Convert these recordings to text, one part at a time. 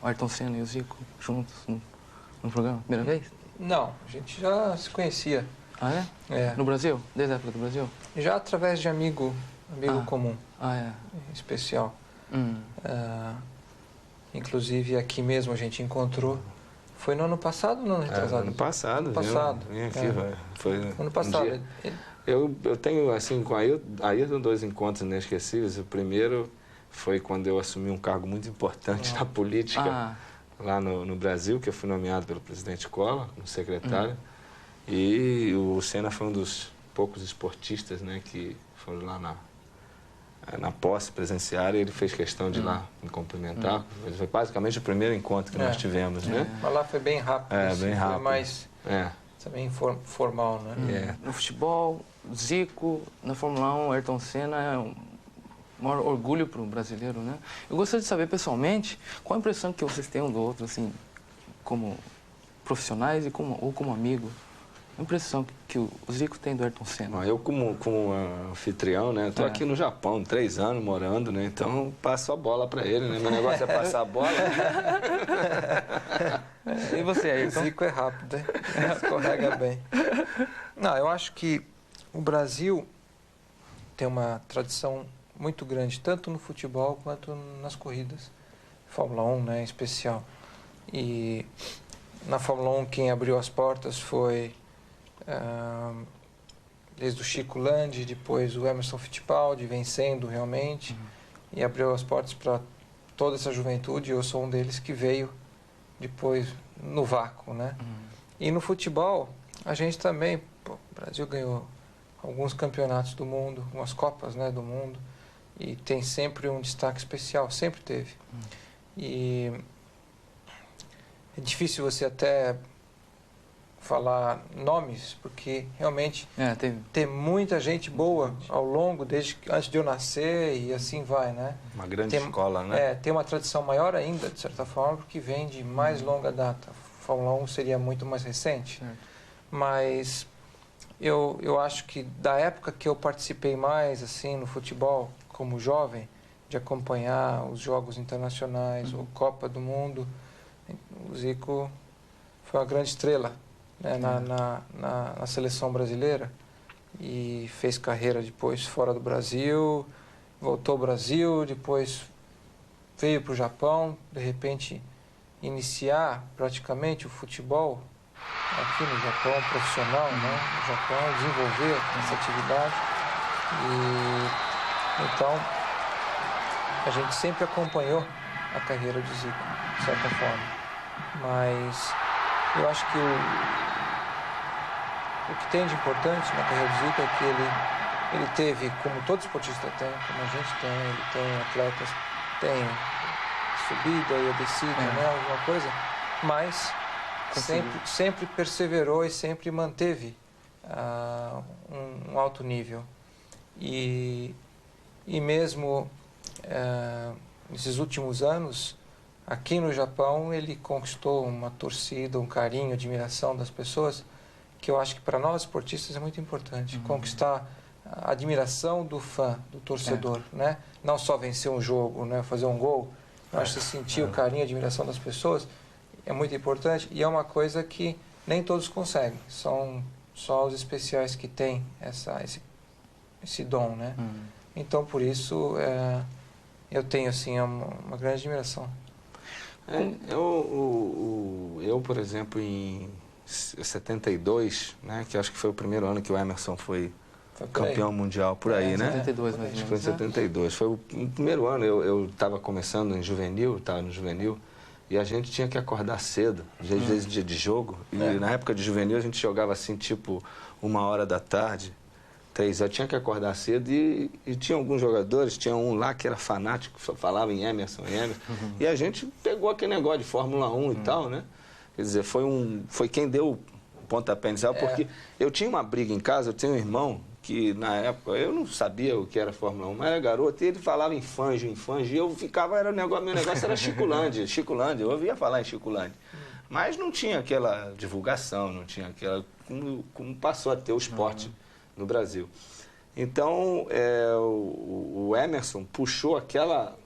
o Ayrton Senna e o Zico juntos no programa? Primeira vez? Não, a gente já se conhecia. Ah, é? É. No Brasil? Desde a época do Brasil? Já através de amigo comum, Ah, é. especial. Inclusive aqui mesmo a gente encontrou. Foi no ano passado ou no ano retrasado? Ano passado. Ano passado. Vim aqui, foi ano passado. Eu tenho, assim, com a Ayrton, 2 encontros inesquecíveis. O primeiro foi quando eu assumi um cargo muito importante na política, lá no Brasil, que eu fui nomeado pelo presidente Collor, como secretário. E o Senna foi um dos poucos esportistas, né, que foram lá na posse presenciária, e ele fez questão de ir lá me cumprimentar. Foi basicamente o primeiro encontro que nós tivemos, né? Mas lá foi bem rápido. Bem rápido. Foi mais também formal, né? No futebol, Zico, na Fórmula 1, Ayrton Senna é um maior orgulho para o brasileiro, né? Eu gostaria de saber pessoalmente qual a impressão que vocês têm um do outro, assim, como profissionais ou como amigo. A impressão que o Zico tem do Ayrton Senna. Eu, como anfitrião, né? Estou aqui no Japão, 3 anos morando, né? Então, passo a bola para ele, né? Meu negócio é passar a bola. E você, Ayrton? Zico é rápido, hein? Escorrega bem. Não, eu acho que o Brasil tem uma tradição muito grande, tanto no futebol quanto nas corridas. Fórmula 1, né, em especial. E na Fórmula 1 quem abriu as portas foi desde o Chico Landi, depois o Emerson Fittipaldi, vencendo realmente, e abriu as portas para toda essa juventude. Eu sou um deles que veio depois no vácuo, né? E no futebol, a gente também, o Brasil ganhou alguns campeonatos do mundo, umas Copas, né, do mundo, e tem sempre um destaque especial, sempre teve. E é difícil você até falar nomes, porque realmente tem muita gente boa ao longo, antes de eu nascer, e assim vai, né? Uma grande escola, né? Tem uma tradição maior ainda, de certa forma, porque vem de mais longa data. A Fórmula 1 seria muito mais recente. Mas eu acho que da época que eu participei mais, assim, no futebol, como jovem, de acompanhar os jogos internacionais, ou Copa do Mundo, o Zico foi uma grande estrela, né, na seleção brasileira, e fez carreira depois fora do Brasil, voltou ao Brasil, depois veio para o Japão, de repente iniciar praticamente o futebol aqui no Japão, profissional, né, no Japão, desenvolver essa atividade. E então a gente sempre acompanhou a carreira do Zico, de certa forma, mas eu acho que o que tem de importante na carreira do Zico é que ele teve, como todo esportista tem, como a gente tem, ele tem atletas, tem subida e a descida, né, alguma coisa, mas sempre perseverou e sempre manteve um alto nível. E mesmo nesses últimos anos, aqui no Japão, ele conquistou uma torcida, um carinho, admiração das pessoas, que eu acho que para nós esportistas é muito importante. Conquistar a admiração do fã, do torcedor, né? Não só vencer um jogo, né? Fazer um gol. Eu acho que sentir o carinho e a admiração das pessoas é muito importante, e é uma coisa que nem todos conseguem. São só os especiais que têm esse dom, né? Então, por isso, eu tenho, assim, uma grande admiração. Eu, por exemplo, em 72, né, que acho que foi o primeiro ano que o Emerson foi campeão mundial, por aí, né? 72, mais ou menos. Acho que foi em 72. Foi o primeiro ano, eu estava começando em juvenil, estava no juvenil, e a gente tinha que acordar cedo, às vezes dia de jogo, e na época de juvenil a gente jogava assim, tipo, 1h da tarde, 3 horas, tinha que acordar cedo, e tinha alguns jogadores, tinha um lá que era fanático, só falava em Emerson, e a gente pegou aquele negócio de Fórmula 1 e tal, né? Quer dizer, foi quem deu o pontapé inicial, porque eu tinha uma briga em casa, eu tinha um irmão que na época eu não sabia o que era Fórmula 1, mas era garoto, e ele falava em Fangio, e eu ficava, meu negócio era Chicolândia, eu ouvia falar em Chicolândia. Mas não tinha aquela divulgação, não tinha aquela, como passou a ter o esporte no Brasil. Então, o Emerson puxou aquela,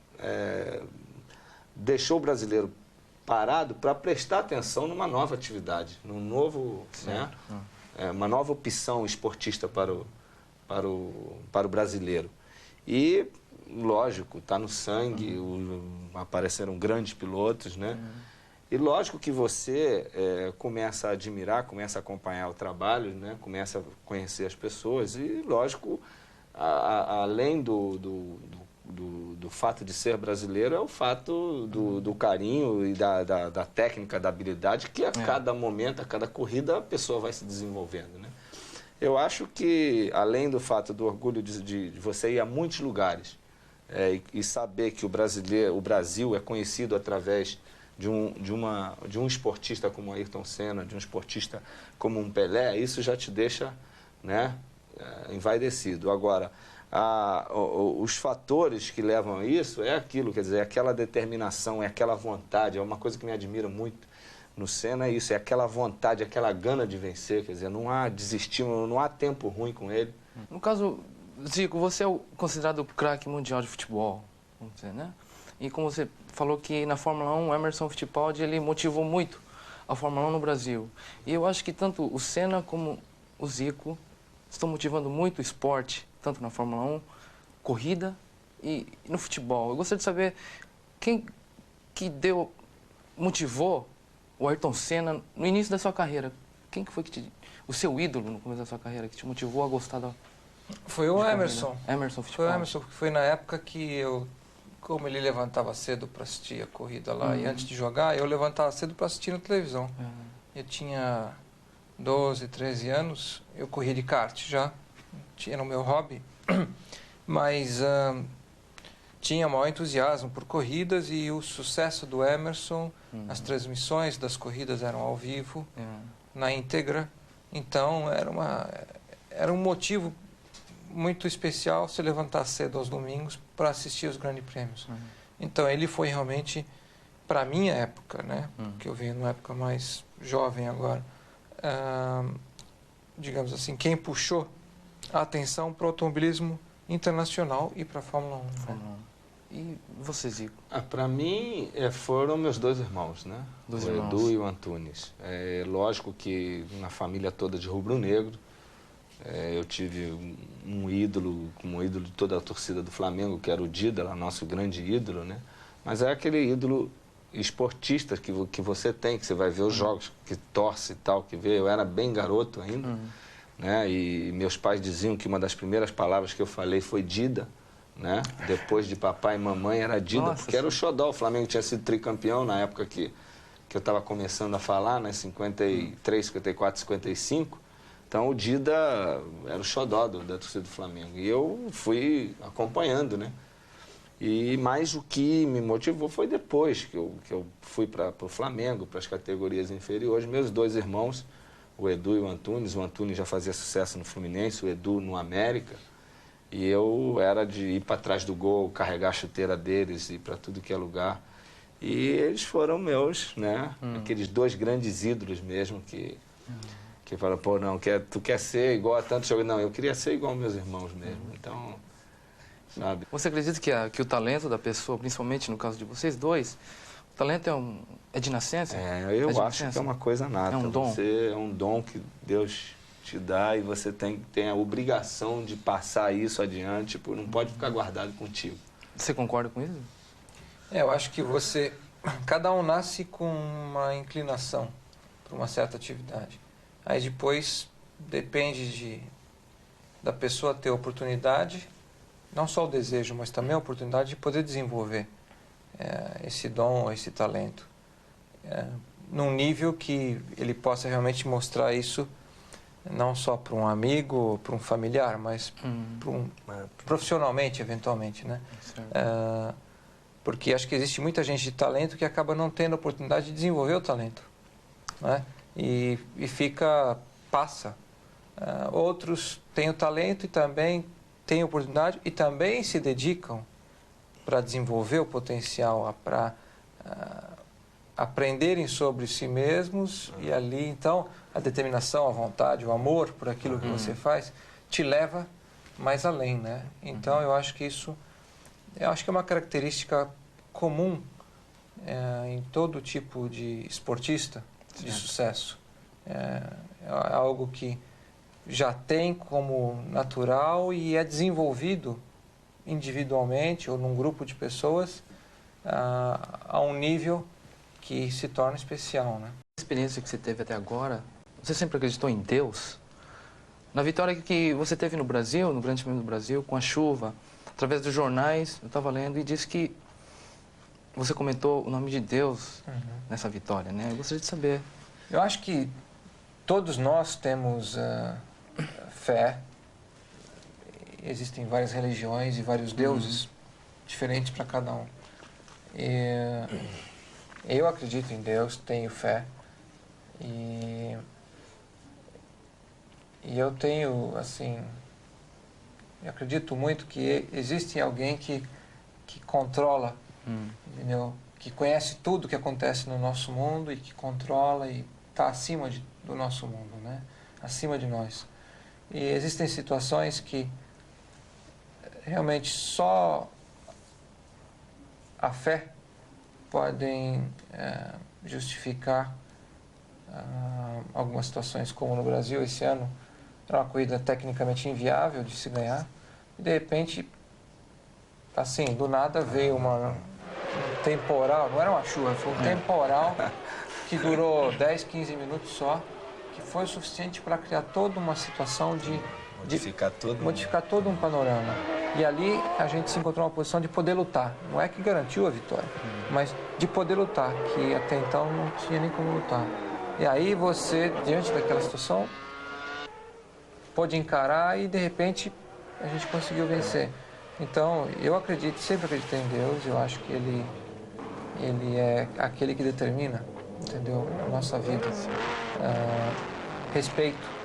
deixou o brasileiro parado para prestar atenção numa nova atividade, num novo, né, uma nova opção esportista para o brasileiro. E, lógico, está no sangue, apareceram grandes pilotos, né? E lógico que você começa a admirar, começa a acompanhar o trabalho, né? Começa a conhecer as pessoas e, lógico, além do fato de ser brasileiro, é o fato do carinho e da técnica, da habilidade, que a cada momento, a cada corrida, a pessoa vai se desenvolvendo, né? Eu acho que, além do fato do orgulho de você ir a muitos lugares e saber que o Brasil é conhecido através de um esportista como Ayrton Senna, de um esportista como um Pelé, isso já te deixa, né, envaidecido. Agora, os fatores que levam a isso é aquilo, quer dizer, é aquela determinação, é aquela vontade, é uma coisa que me admira muito no Senna, é isso, é aquela vontade, aquela gana de vencer, quer dizer, não há desestímulo, não há tempo ruim com ele. No caso, Zico, você é considerado o craque mundial de futebol, vamos dizer, né? E como você falou que na Fórmula 1, o Emerson Fittipaldi, ele motivou muito a Fórmula 1 no Brasil. E eu acho que tanto o Senna como o Zico estão motivando muito o esporte, tanto na Fórmula 1, corrida e no futebol. Eu gostaria de saber quem que motivou o Ayrton Senna no início da sua carreira. Quem que foi o seu ídolo no começo da sua carreira, que te motivou a gostar da... Foi o Emerson. Emerson Fittipaldi. Foi o Emerson, porque foi na época que como ele levantava cedo para assistir a corrida lá, e antes de jogar, eu levantava cedo para assistir na televisão. Eu tinha 12, 13 anos, eu corria de kart já, era o meu hobby, mas tinha maior entusiasmo por corridas e o sucesso do Emerson, as transmissões das corridas eram ao vivo, na íntegra, então era um motivo muito especial se levantar cedo aos domingos para assistir os grandes prêmios. Então ele foi realmente, para a minha época, né, que eu venho numa época mais jovem agora, digamos assim, quem puxou a atenção para o automobilismo internacional e para a Fórmula 1. Né? E você, Zico? Para mim, foram meus dois irmãos, né? O Edu e o Antunes. Lógico que na família toda de rubro-negro, eu tive um ídolo, como ídolo de toda a torcida do Flamengo, que era o Dida, nosso grande ídolo, né? Mas é aquele ídolo esportista que você tem, que você vai ver os jogos, que torce e tal, que vê. Eu era bem garoto ainda, né? E meus pais diziam que uma das primeiras palavras que eu falei foi Dida, né? Depois de papai e mamãe era Dida, porque era o xodó. O Flamengo tinha sido tricampeão na época que eu estava começando a falar, né? 53, 54, 55. Então o Dida era o xodó da torcida do Flamengo. E eu fui acompanhando, né? Mas o que me motivou foi depois que eu fui para o Flamengo, para as categorias inferiores. Meus dois irmãos, o Edu e o Antunes já fazia sucesso no Fluminense, o Edu no América. E eu era de ir para trás do gol, carregar a chuteira deles, ir para tudo que é lugar. E eles foram meus, né? Aqueles dois grandes ídolos mesmo que falaram, pô, não, tu quer ser igual a tantos jogadores. Não, eu queria ser igual aos meus irmãos mesmo. Então, sabe? Você acredita que o talento da pessoa, principalmente no caso de vocês dois, o talento é de nascença? Eu acho que é uma coisa nata. É um dom? É um dom que Deus te dá e você tem a obrigação de passar isso adiante, não pode ficar guardado contigo. Você concorda com isso? Eu acho que cada um nasce com uma inclinação para uma certa atividade. Aí depois depende da pessoa ter a oportunidade, não só o desejo, mas também a oportunidade de poder desenvolver esse dom, esse talento, num nível que ele possa realmente mostrar isso não só para um amigo, para um familiar, mas profissionalmente, eventualmente, né? Porque acho que existe muita gente de talento que acaba não tendo a oportunidade de desenvolver o talento, né? E passa. Outros têm o talento e também têm a oportunidade e também se dedicam para desenvolver o potencial, para aprenderem sobre si mesmos e ali, então, a determinação, a vontade, o amor por aquilo que você faz te leva mais além, né? Então, eu acho que é uma característica comum em todo tipo de esportista de sucesso. É algo que já tem como natural e é desenvolvido individualmente ou num grupo de pessoas a um nível que se torna especial, né? A experiência que você teve até agora, você sempre acreditou em Deus? Na vitória que você teve no Brasil, no Grande Prêmio do Brasil, com a chuva, através dos jornais, eu estava lendo e disse que você comentou o nome de Deus nessa vitória, né? Eu gostaria de saber. Eu acho que todos nós temos fé. Existem várias religiões e vários deuses diferentes para cada um. Eu acredito em Deus, tenho fé. E eu tenho, assim, eu acredito muito que existe alguém que controla, entendeu? Que conhece tudo que acontece no nosso mundo e que controla e está acima do nosso mundo, né? Acima de nós. E existem situações que realmente só a fé podem justificar algumas situações, como no Brasil esse ano era uma corrida tecnicamente inviável de se ganhar e de repente, assim, do nada veio um temporal, não era uma chuva, foi um temporal que durou 10, 15 minutos só, que foi o suficiente para criar toda uma situação de modificar todo um panorama. E ali a gente se encontrou numa posição de poder lutar. Não é que garantiu a vitória, mas de poder lutar, que até então não tinha nem como lutar. E aí você, diante daquela situação, pôde encarar e de repente a gente conseguiu vencer. Então eu acredito, sempre acreditei em Deus, eu acho que Ele é aquele que determina, entendeu, a nossa vida. Respeito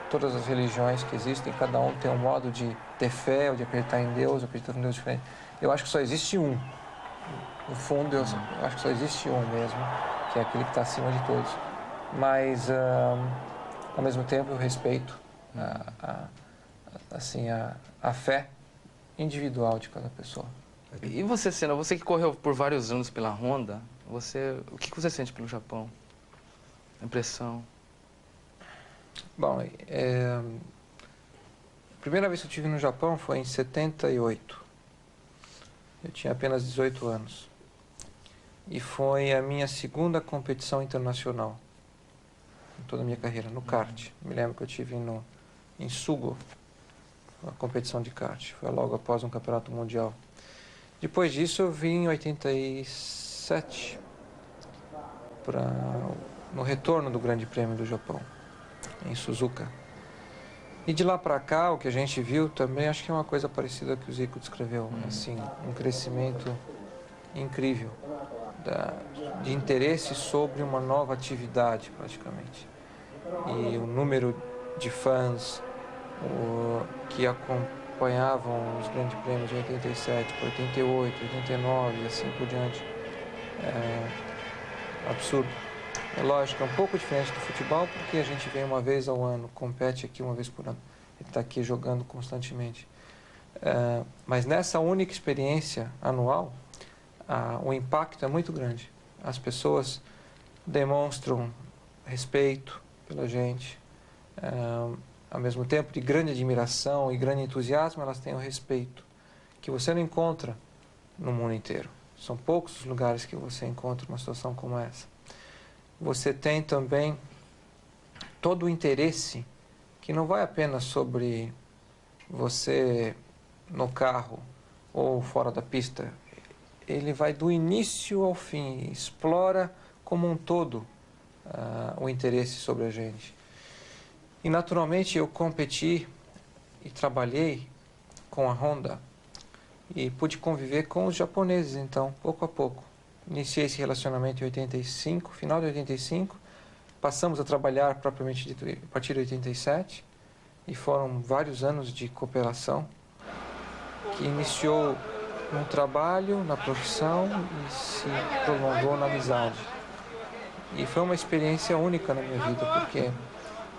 todas as religiões que existem, cada um tem um modo de ter fé ou de acreditar em Deus, acreditar em Deus diferente. Eu acho que só existe um. No fundo, eu acho que só existe um mesmo, que é aquele que está acima de todos. Mas, ao mesmo tempo, eu respeito a fé individual de cada pessoa. E você, Senna, você que correu por vários anos pela Honda, o que você sente pelo Japão? A impressão? Bom, a primeira vez que eu estive no Japão foi em 78. Eu tinha apenas 18 anos. E foi a minha segunda competição internacional em toda a minha carreira, no kart. Me lembro que eu estive em Sugo, uma competição de kart. Foi logo após um campeonato mundial. Depois disso eu vim em 87 no retorno do Grande Prêmio do Japão, em Suzuka. E de lá para cá, o que a gente viu também, acho que é uma coisa parecida que o Zico descreveu, assim, um crescimento incrível de interesse sobre uma nova atividade, praticamente. E o número de fãs que acompanhavam os grandes prêmios de 87, 88, 89 e assim por diante, é absurdo. É lógico, é um pouco diferente do futebol, porque a gente vem uma vez ao ano, compete aqui uma vez por ano, e está aqui jogando constantemente. Mas nessa única experiência anual, o impacto é muito grande. As pessoas demonstram respeito pela gente, ao mesmo tempo de grande admiração e grande entusiasmo, elas têm o respeito, que você não encontra no mundo inteiro. São poucos os lugares que você encontra uma situação como essa. Você tem também todo o interesse, que não vai apenas sobre você no carro ou fora da pista. Ele vai do início ao fim, explora como um todo o interesse sobre a gente. E naturalmente eu competi e trabalhei com a Honda e pude conviver com os japoneses, então, pouco a pouco. Iniciei esse relacionamento em 85, final de 85, passamos a trabalhar propriamente dito a partir de 87 e foram vários anos de cooperação que iniciou no trabalho, na profissão e se prolongou na amizade. E foi uma experiência única na minha vida, porque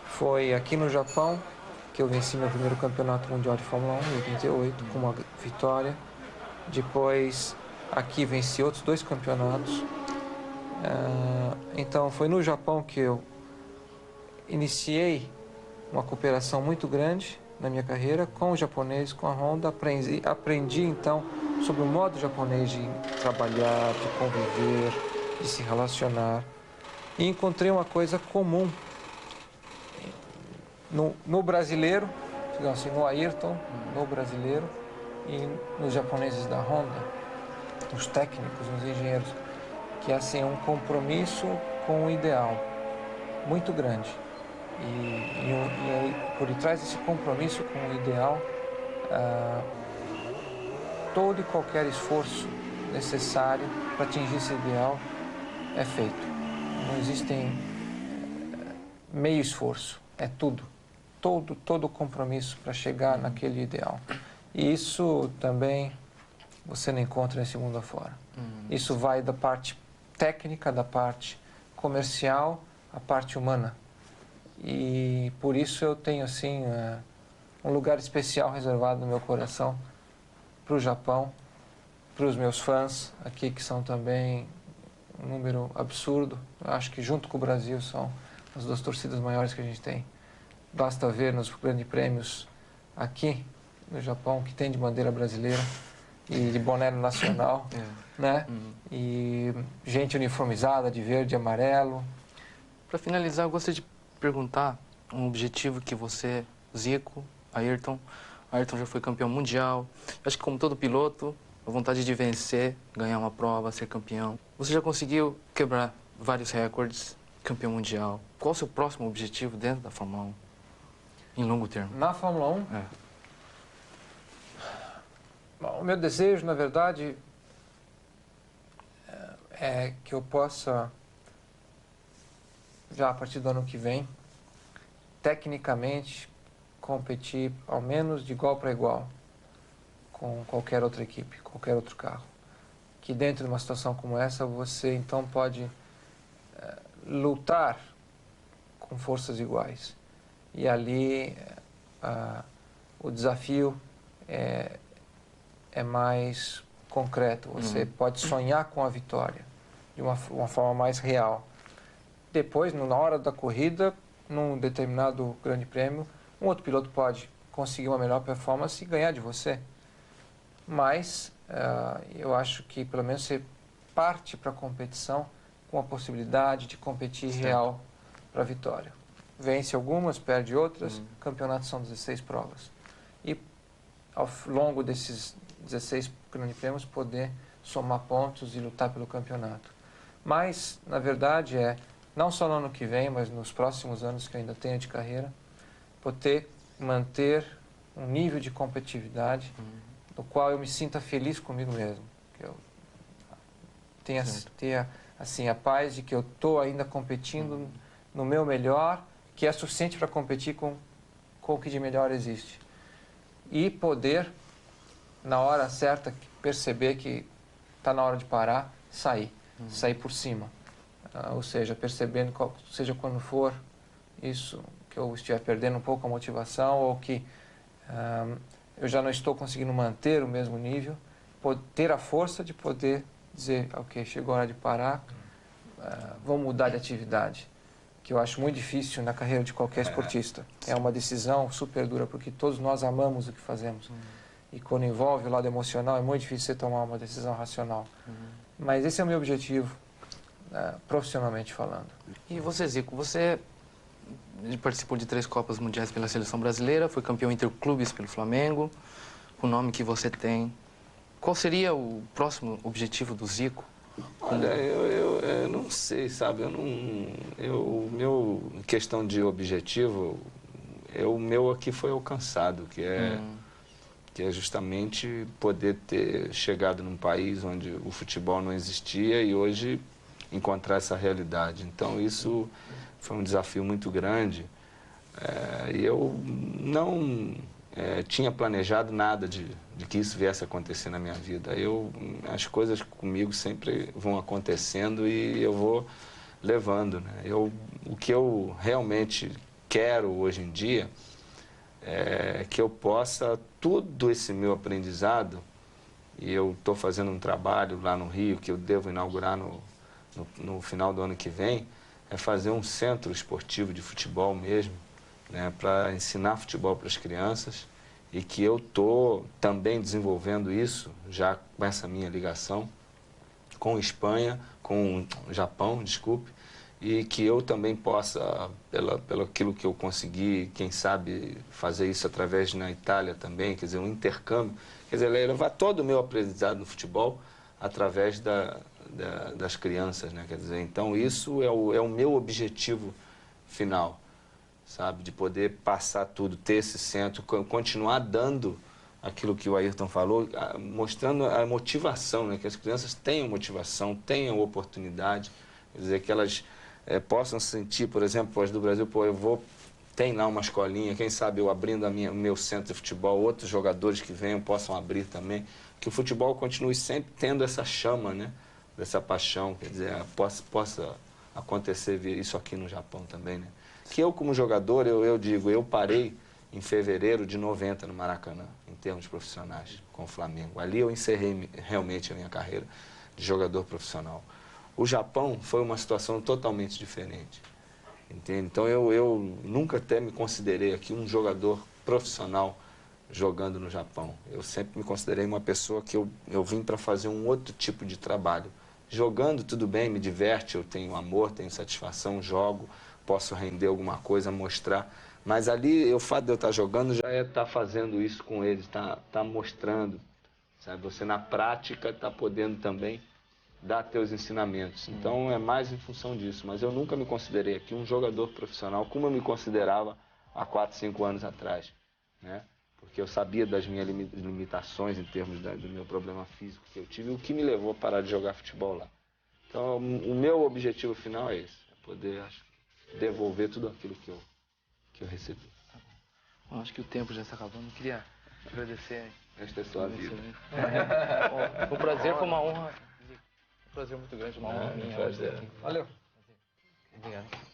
foi aqui no Japão que eu venci meu primeiro campeonato mundial de Fórmula 1 em 88, com uma vitória. Depois Aqui venci outros 2 campeonatos. Então foi no Japão que eu iniciei uma cooperação muito grande na minha carreira com os japoneses, com a Honda. Aprendi então sobre o modo japonês de trabalhar, de conviver, de se relacionar. E encontrei uma coisa comum no brasileiro, digamos assim, no Ayrton, no brasileiro, e nos japoneses da Honda, nos técnicos, nos engenheiros, que é assim, um compromisso com o ideal muito grande. E por detrás desse compromisso com o ideal, todo e qualquer esforço necessário para atingir esse ideal é feito. Não existem meio esforço, é tudo. Todo o compromisso para chegar naquele ideal. E isso também você não encontra nesse mundo afora. Isso vai da parte técnica, da parte comercial, à parte humana. E por isso eu tenho assim um lugar especial reservado no meu coração para o Japão, para os meus fãs aqui, que são também um número absurdo. Eu acho que junto com o Brasil são as 2 torcidas maiores que a gente tem. Basta ver nos grandes prêmios aqui no Japão, que tem de bandeira brasileira e de boné nacional, né? E gente uniformizada de verde e amarelo. Para finalizar, eu gostaria de perguntar um objetivo que você, Zico, Ayrton já foi campeão mundial. Acho que como todo piloto, a vontade de vencer, ganhar uma prova, ser campeão. Você já conseguiu quebrar vários recordes, campeão mundial. Qual o seu próximo objetivo dentro da Fórmula 1, em longo termo? Na Fórmula 1? Bom, o meu desejo, na verdade, é que eu possa, já a partir do ano que vem, tecnicamente, competir ao menos de igual para igual com qualquer outra equipe, qualquer outro carro. Que dentro de uma situação como essa, você então pode lutar com forças iguais. E ali o desafio é mais concreto. Você pode sonhar com a vitória de uma forma mais real. Depois, na hora da corrida, num determinado grande prêmio, um outro piloto pode conseguir uma melhor performance e ganhar de você. Mas eu acho que pelo menos você parte para a competição com a possibilidade de competir real para a vitória. Vence algumas, perde outras, campeonatos são 16 provas. E ao longo desses 16 grandes prêmios poder somar pontos e lutar pelo campeonato. Mas, na verdade, não só no ano que vem, mas nos próximos anos que eu ainda tenho de carreira, poder manter um nível de competitividade no qual eu me sinta feliz comigo mesmo. Que eu tenha assim, a paz de que eu estou ainda competindo no meu melhor, que é suficiente para competir com o que de melhor existe. E poder, na hora certa, perceber que está na hora de parar, sair por cima. Ou seja, percebendo, seja quando for isso, que eu estiver perdendo um pouco a motivação ou que eu já não estou conseguindo manter o mesmo nível, ter a força de poder dizer, ok, chegou a hora de parar, vamos mudar de atividade. Que eu acho muito difícil na carreira de qualquer esportista. É uma decisão super dura, porque todos nós amamos o que fazemos. E quando envolve o lado emocional, é muito difícil você tomar uma decisão racional. Mas esse é o meu objetivo, profissionalmente falando. E você, Zico, você participou de 3 Copas Mundiais pela Seleção Brasileira, foi campeão interclubes pelo Flamengo, o nome que você tem. Qual seria o próximo objetivo do Zico? Olha, eu não sei, sabe? Meu questão de objetivo, o meu aqui foi alcançado, que é justamente poder ter chegado num país onde o futebol não existia e hoje encontrar essa realidade. Então, isso foi um desafio muito grande. E eu não tinha planejado nada de que isso viesse a acontecer na minha vida. As coisas comigo sempre vão acontecendo e eu vou levando, né? O que eu realmente quero hoje em dia é que eu possa, todo esse meu aprendizado, e eu estou fazendo um trabalho lá no Rio, que eu devo inaugurar no final do ano que vem, é fazer um centro esportivo de futebol mesmo, né, para ensinar futebol para as crianças, e que eu estou também desenvolvendo isso, já com essa minha ligação, com Espanha, com Japão, desculpe, e que eu também possa, pelo aquilo que eu consegui, quem sabe, fazer isso através na Itália também, quer dizer, um intercâmbio, quer dizer, levar todo o meu aprendizado no futebol através das crianças, né? Quer dizer, então isso é o meu objetivo final, sabe, de poder passar tudo, ter esse centro, continuar dando aquilo que o Ayrton falou, mostrando a motivação, né? Que as crianças tenham motivação, tenham oportunidade, quer dizer, que elas possam sentir, por exemplo, as do Brasil, pô, tem lá uma escolinha, quem sabe eu abrindo o meu centro de futebol, outros jogadores que venham possam abrir também, que o futebol continue sempre tendo essa chama, né? Dessa paixão, quer dizer, possa acontecer isso aqui no Japão também, né? Que eu, como jogador, eu digo, eu parei em fevereiro de 90 no Maracanã, em termos profissionais, com o Flamengo. Ali eu encerrei realmente a minha carreira de jogador profissional. O Japão foi uma situação totalmente diferente, entende? Então eu nunca até me considerei aqui um jogador profissional jogando no Japão. Eu sempre me considerei uma pessoa que eu vim para fazer um outro tipo de trabalho. Jogando, tudo bem, me diverte, eu tenho amor, tenho satisfação, jogo, posso render alguma coisa, mostrar. Mas ali, o fato de eu estar jogando já é estar fazendo isso com eles, tá mostrando, sabe? Você na prática está podendo também dar teus ensinamentos. Então é mais em função disso. Mas eu nunca me considerei aqui um jogador profissional como eu me considerava há 4, 5 anos atrás, né? Porque eu sabia das minhas limitações em termos do meu problema físico que eu tive, o que me levou a parar de jogar futebol lá. Então o meu objetivo final é esse, é poder devolver tudo aquilo que eu recebi. Bom, acho que o tempo já está acabando. Eu queria agradecer. Esta é a sua vida. Foi um prazer, foi uma honra. Um prazer muito grande, uma honra minha. Prazer. Valeu. Obrigado.